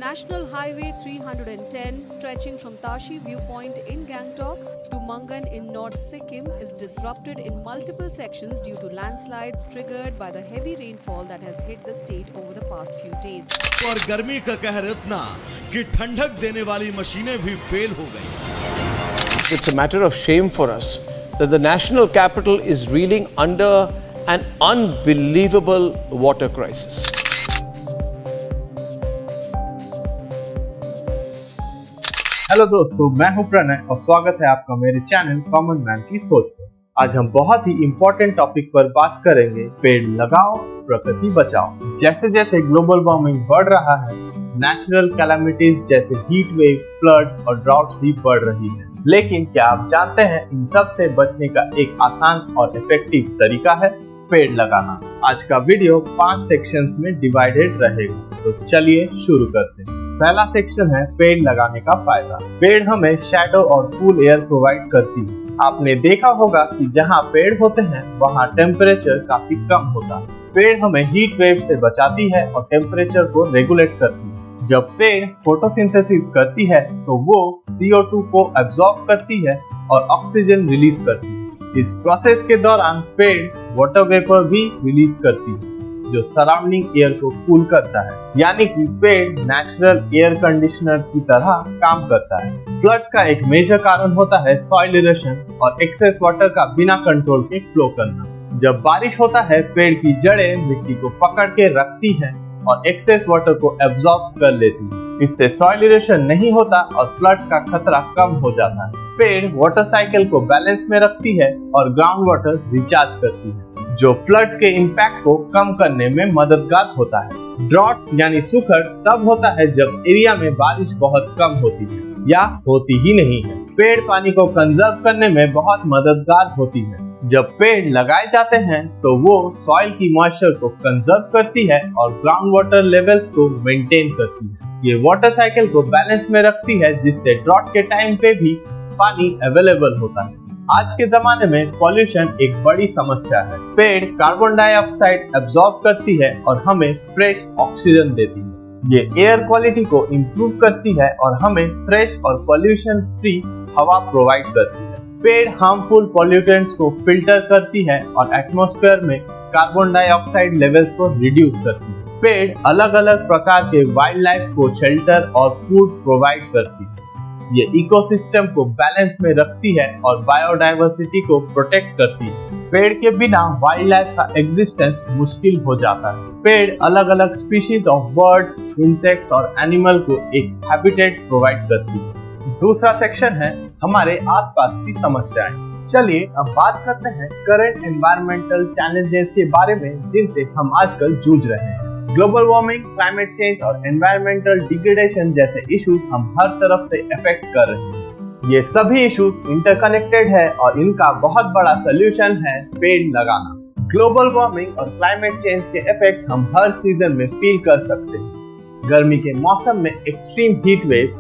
National Highway 310, stretching from Tashi Viewpoint in Gangtok to Mangan in North Sikkim, is disrupted in multiple sections due to landslides triggered by the heavy rainfall that has hit the state over the past few days. और गर्मी का कहर इतना कि ठंडक देने वाली मशीनें भी फेल हो गई। It's a matter of shame for us that the national capital is reeling under an unbelievable water crisis. Hello दोस्तों, मैं हूं प्रणय और स्वागत है आपका मेरे चैनल कॉमन मैन की सोच पर। आज हम बहुत ही इम्पोर्टेंट टॉपिक पर बात करेंगे, पेड़ लगाओ प्रकृति बचाओ। जैसे जैसे ग्लोबल वार्मिंग बढ़ रहा है, नेचुरल कैलामिटीज जैसे हीट वेव, फ्लड और ड्राउट भी बढ़ रही है। लेकिन क्या आप जानते हैं इन सब से बचने का एक आसान और इफेक्टिव तरीका है पेड़ लगाना। आज का वीडियो 5 सेक्शंस में डिवाइडेड रहेगा, तो चलिए शुरू करते हैं। पहला सेक्शन है पेड़ लगाने का फायदा। पेड़ हमें शैडो और कूल एयर प्रोवाइड करती है। आपने देखा होगा कि जहाँ पेड़ होते हैं वहाँ टेम्परेचर काफी कम होता है। पेड़ हमें हीट वेव से बचाती है और टेम्परेचर को रेगुलेट करती है। जब पेड़ फोटोसिंथेसिस करती है तो वो CO2 को एब्जॉर्ब करती है और ऑक्सीजन रिलीज करती है। इस प्रोसेस के दौरान पेड़ वाटर वेपर भी रिलीज करती है जो सराउंडिंग एयर को कूल करता है, यानी कि पेड़ नेचुरल एयर कंडीशनर की तरह काम करता है। फ्लड्स का एक मेजर कारण होता है सॉइल इरोशन और एक्सेस वाटर का बिना कंट्रोल के फ्लो करना। जब बारिश होता है, पेड़ की जड़ें मिट्टी को पकड़ के रखती हैं और एक्सेस वाटर को एब्जॉर्ब कर लेती है। इससे सॉइल इरोशन नहीं होता और फ्लड्स का खतरा कम हो जाता है। पेड़ वाटर साइकिल को बैलेंस में रखती है और ग्राउंड वाटर रिचार्ज करती है, जो फ्लड्स के इम्पैक्ट को कम करने में मददगार होता है। ड्रॉट्स यानी सूखड़ तब होता है जब एरिया में बारिश बहुत कम होती है या होती ही नहीं है। पेड़ पानी को कंजर्व करने में बहुत मददगार होती है। जब पेड़ लगाए जाते हैं तो वो सॉइल की मॉइस्चर को कंजर्व करती है और ग्राउंड वाटर लेवल्स को मेंटेन करती है। ये वाटर साइकिल को बैलेंस में रखती है, जिससे ड्रॉट के टाइम पे भी पानी अवेलेबल होता है। आज के जमाने में पॉल्यूशन एक बड़ी समस्या है। पेड़ कार्बन डाइऑक्साइड एब्जॉर्ब करती है और हमें फ्रेश ऑक्सीजन देती है। ये एयर क्वालिटी को इम्प्रूव करती है और हमें फ्रेश और पॉल्यूशन फ्री हवा प्रोवाइड करती है। पेड़ हार्मफुल पॉल्यूटेंट्स को फिल्टर करती है और एटमॉस्फेयर में कार्बन डाइऑक्साइड लेवल्स को रिड्यूस करती है। पेड़ अलग अलग प्रकार के वाइल्ड लाइफ को शेल्टर और फूड प्रोवाइड करती है। ये इकोसिस्टम को बैलेंस में रखती है और बायोडायवर्सिटी को प्रोटेक्ट करती है। पेड़ के बिना वाइल्ड लाइफ का एग्जिस्टेंस मुश्किल हो जाता है। पेड़ अलग अलग स्पीशीज ऑफ बर्ड्स, इंसेक्ट्स और एनिमल को एक हैबिटेट प्रोवाइड करती है। दूसरा सेक्शन है हमारे आसपास की समस्याएं। चलिए अब बात करते हैं करंट एनवायरमेंटल चैलेंजेस के बारे में जिनसे हम आजकल जूझ रहे हैं। ग्लोबल वार्मिंग, क्लाइमेट चेंज और एनवायरमेंटल डिग्रेडेशन जैसे इश्यूज हम हर तरफ से अफेक्ट कर रहे हैं। ये सभी इश्यूज इंटरकनेक्टेड है और इनका बहुत बड़ा सोल्यूशन है पेड़ लगाना। ग्लोबल वार्मिंग और क्लाइमेट चेंज के इफेक्ट हम हर सीजन में फील कर सकते हैं। गर्मी के मौसम में एक्सट्रीम हीट वेव्स,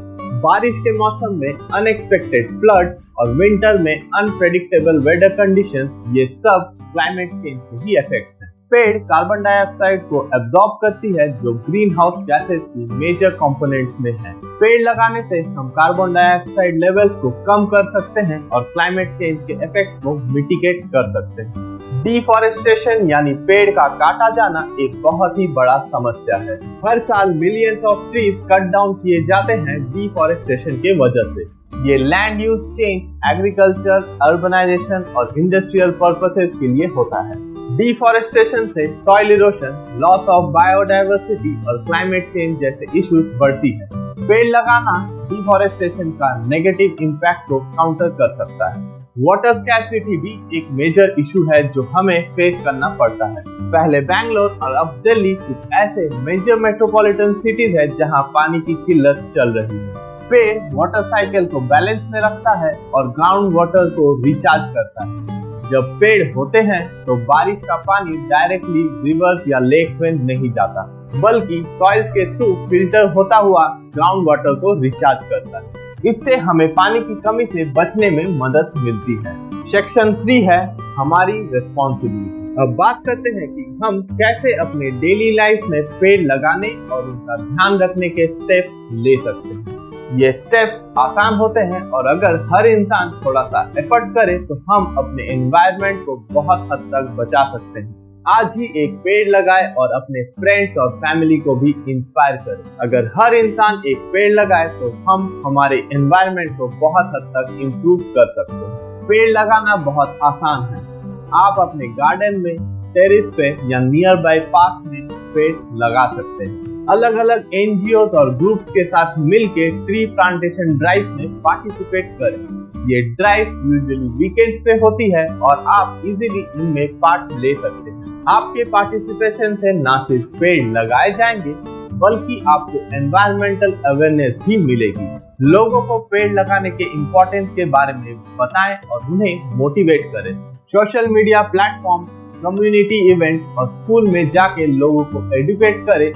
बारिश के मौसम में अनएक्सपेक्टेड फ्लड्स और विंटर में अनप्रेडिक्टेबल वेदर कंडीशंस, ये सब क्लाइमेट चेंज के ही इफेक्ट्स हैं। पेड़ कार्बन डाइऑक्साइड को एब्जॉर्ब करती है, जो ग्रीन हाउस गैसेस की मेजर कंपोनेंट्स में है। पेड़ लगाने से हम कार्बन डाइऑक्साइड लेवल्स को कम कर सकते हैं और क्लाइमेट चेंज के इफेक्ट को मिटिगेट कर सकते हैं। डिफॉरेस्टेशन यानी पेड़ का काटा जाना एक बहुत ही बड़ा समस्या है। हर साल millions of trees cut down किए जाते हैं डिफॉरेस्टेशन के वजह से। ये land use change, agriculture, urbanization और इंडस्ट्रियल पर्पसेस के लिए होता है। डिफॉरेस्टेशन से soil erosion, loss of biodiversity और क्लाइमेट चेंज जैसे इश्यूज बढ़ती है। पेड़ लगाना डिफॉरेस्टेशन का नेगेटिव इम्पैक्ट को काउंटर कर सकता है। वाटर स्कैर्सिटी भी एक मेजर इशू है जो हमें फेस करना पड़ता है। पहले बैंगलोर और अब दिल्ली कुछ ऐसे मेजर मेट्रोपॉलिटन सिटीज है जहां पानी की किल्लत चल रही है। पेड़ वाटर साइकिल को बैलेंस में रखता है और ग्राउंड वाटर को रिचार्ज करता है। जब पेड़ होते हैं तो बारिश का पानी डायरेक्टली रिवर्स या लेक में नहीं जाता, बल्कि सॉइल्स के थ्रू फिल्टर होता हुआ ग्राउंड वाटर को रिचार्ज करता है। इससे हमें पानी की कमी से बचने में मदद मिलती है। सेक्शन 3 है हमारी रिस्पॉन्सिबिलिटी। अब बात करते हैं कि हम कैसे अपने डेली लाइफ में पेड़ लगाने और उनका ध्यान रखने के स्टेप ले सकते हैं। ये स्टेप्स आसान होते हैं और अगर हर इंसान थोड़ा सा एफर्ट करे तो हम अपने एनवायरनमेंट को बहुत हद तक बचा सकते हैं। आज ही एक पेड़ लगाए और अपने फ्रेंड्स और फैमिली को भी इंस्पायर करें। अगर हर इंसान एक पेड़ लगाए तो हम हमारे एनवायरनमेंट को बहुत हद तक इम्प्रूव कर सकते हैं। पेड़ लगाना बहुत आसान है। आप अपने गार्डन में, टेरेस पे या नियर बाय पार्क में पेड़ लगा सकते हैं। अलग अलग एनजीओ और ग्रुप्स के साथ मिलके ट्री प्लांटेशन ड्राइव में पार्टिसिपेट करें। ये ड्राइव यूजुअली वीकेंड्स पे होती है और आप इजीली इनमें पार्ट ले सकते हैं। आपके पार्टिसिपेशन से न सिर्फ पेड़ लगाए जाएंगे बल्कि आपको एनवायरमेंटल अवेयरनेस भी मिलेगी। लोगों को पेड़ लगाने के इम्पोर्टेंस के बारे में बताएं और उन्हें मोटिवेट करें। Social media platform, community event और स्कूल में जाके लोगों को एजुकेट करें।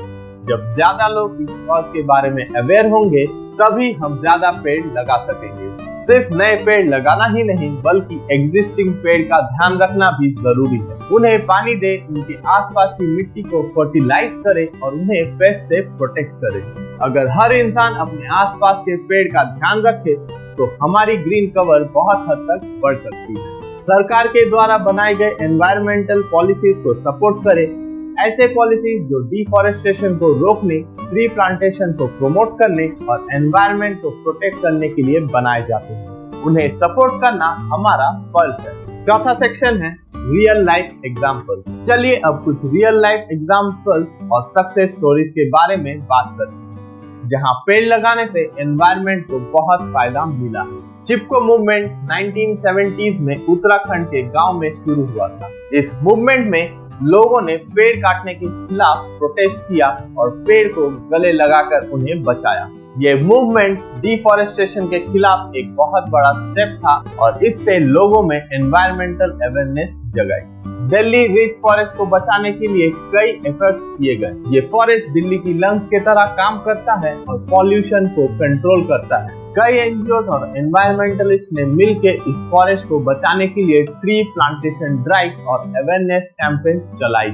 जब ज्यादा लोग इस कॉज के बारे में अवेयर होंगे तभी हम ज्यादा पेड़ लगा सकेंगे। सिर्फ नए पेड़ लगाना ही नहीं बल्कि एग्जिस्टिंग पेड़ का ध्यान रखना भी जरूरी है। उन्हें पानी दे, उनके आसपास की मिट्टी को फर्टिलाइज करे और उन्हें पेस्ट से प्रोटेक्ट करे। अगर हर इंसान अपने आसपास के पेड़ का ध्यान रखे तो हमारी ग्रीन कवर बहुत हद तक बढ़ सकती है। सरकार के द्वारा बनाए गए एनवायरमेंटल पॉलिसीज को सपोर्ट करें। ऐसे पॉलिसीज जो डिफॉरेस्टेशन को रोकने, ट्री प्लांटेशन को प्रमोट करने और एनवायरनमेंट को प्रोटेक्ट करने के लिए बनाए जाते हैं, उन्हें सपोर्ट करना हमारा फर्ज है। चौथा सेक्शन है रियल लाइफ एग्जाम्पल। चलिए अब कुछ रियल लाइफ एग्जाम्पल और सक्सेस स्टोरीज के बारे में बात करते हैं जहां पेड़ लगाने से एनवायरनमेंट को बहुत फायदा मिला है। चिपको मूवमेंट 1970s में उत्तराखंड के गांव में शुरू हुआ था। इस मूवमेंट में लोगों ने पेड़ काटने के खिलाफ प्रोटेस्ट किया और पेड़ को गले लगाकर उन्हें बचाया। ये मूवमेंट डिफॉरेस्टेशन के खिलाफ एक बहुत बड़ा स्टेप था और इससे लोगों में एनवायरमेंटल अवेयरनेस जगाई। दिल्ली रिच फॉरेस्ट को बचाने के लिए कई एफर्ट्स किए गए। ये फॉरेस्ट दिल्ली की लंग्स की तरह काम करता है और पॉल्यूशन को कंट्रोल करता है। कई एनजीओ और एनवायरमेंटलिस्ट ने मिलकर इस फॉरेस्ट को बचाने के लिए ट्री प्लांटेशन ड्राइव और अवेयरनेस कैंपेन चलाई।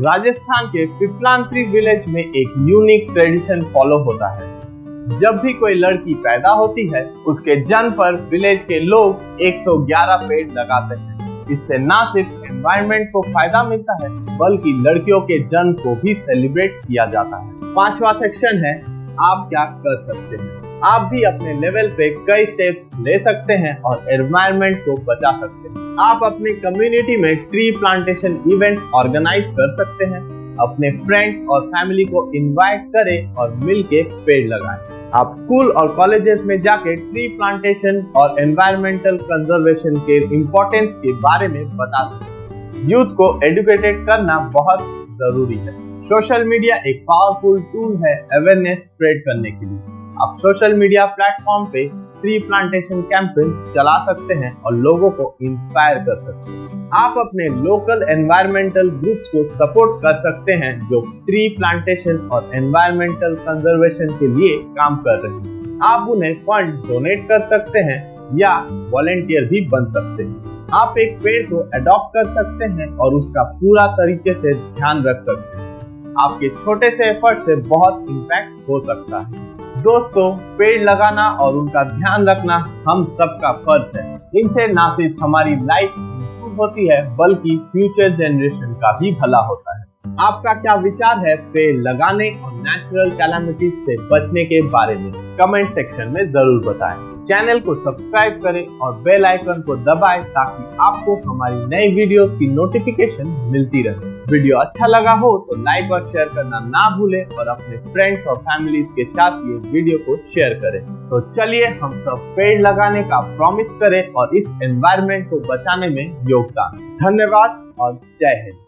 राजस्थान के पिपलांत्री विलेज में एक यूनिक ट्रेडिशन फॉलो होता है। जब भी कोई लड़की पैदा होती है उसके जन्म पर विलेज के लोग 111 पेड़ लगाते हैं। इससे न सिर्फ एनवायरनमेंट को फायदा मिलता है बल्कि लड़कियों के जन्म को भी सेलिब्रेट किया जाता है। पांचवा सेक्शन है आप क्या कर सकते हैं। आप भी अपने लेवल पे कई स्टेप्स ले सकते हैं और एनवायरनमेंट को बचा सकते हैं। आप अपने कम्युनिटी में ट्री प्लांटेशन इवेंट ऑर्गेनाइज कर सकते हैं। अपने फ्रेंड्स और फैमिली को इनवाइट करें और मिलके पेड़ लगाएं। आप स्कूल और कॉलेजेस में जाके ट्री प्लांटेशन और एनवायरमेंटल कंजर्वेशन के इम्पोर्टेंस के बारे में बता सकते हैं। यूथ को एजुकेटेड करना बहुत जरूरी है। सोशल मीडिया एक पावरफुल टूल है अवेयरनेस स्प्रेड करने के लिए। आप सोशल मीडिया प्लेटफॉर्म पे ट्री प्लांटेशन कैंपेन चला सकते हैं और लोगों को इंस्पायर कर सकते हैं। आप अपने लोकल एनवायरमेंटल ग्रुप्स को सपोर्ट कर सकते हैं जो ट्री प्लांटेशन और एनवायरमेंटल कंजर्वेशन के लिए काम कर रहे हैं। आप उन्हें फंड डोनेट कर सकते हैं या वॉलंटियर भी बन सकते हैं। आप एक पेड़ को अडॉप्ट कर सकते हैं और उसका पूरा तरीके से ध्यान रख सकते हैं। आपके छोटे से एफर्ट से बहुत इम्पैक्ट हो सकता है। दोस्तों, पेड़ लगाना और उनका ध्यान रखना हम सबका फर्ज है। इनसे न सिर्फ हमारी लाइफ इंप्रूव होती है बल्कि फ्यूचर जनरेशन का भी भला होता है। आपका क्या विचार है पेड़ लगाने और नेचुरल कैलामिटीज से बचने के बारे में? कमेंट सेक्शन में जरूर बताएं। चैनल को सब्सक्राइब करें और बेल आइकन को दबाएं ताकि आपको हमारी नई वीडियोस की नोटिफिकेशन मिलती रहे। वीडियो अच्छा लगा हो तो लाइक और शेयर करना ना भूलें और अपने फ्रेंड्स और फैमिलीज के साथ ये वीडियो को शेयर करें। तो चलिए हम सब पेड़ लगाने का प्रॉमिस करें और इस एनवायरनमेंट को बचाने में योगदान। धन्यवाद और जय हिंद।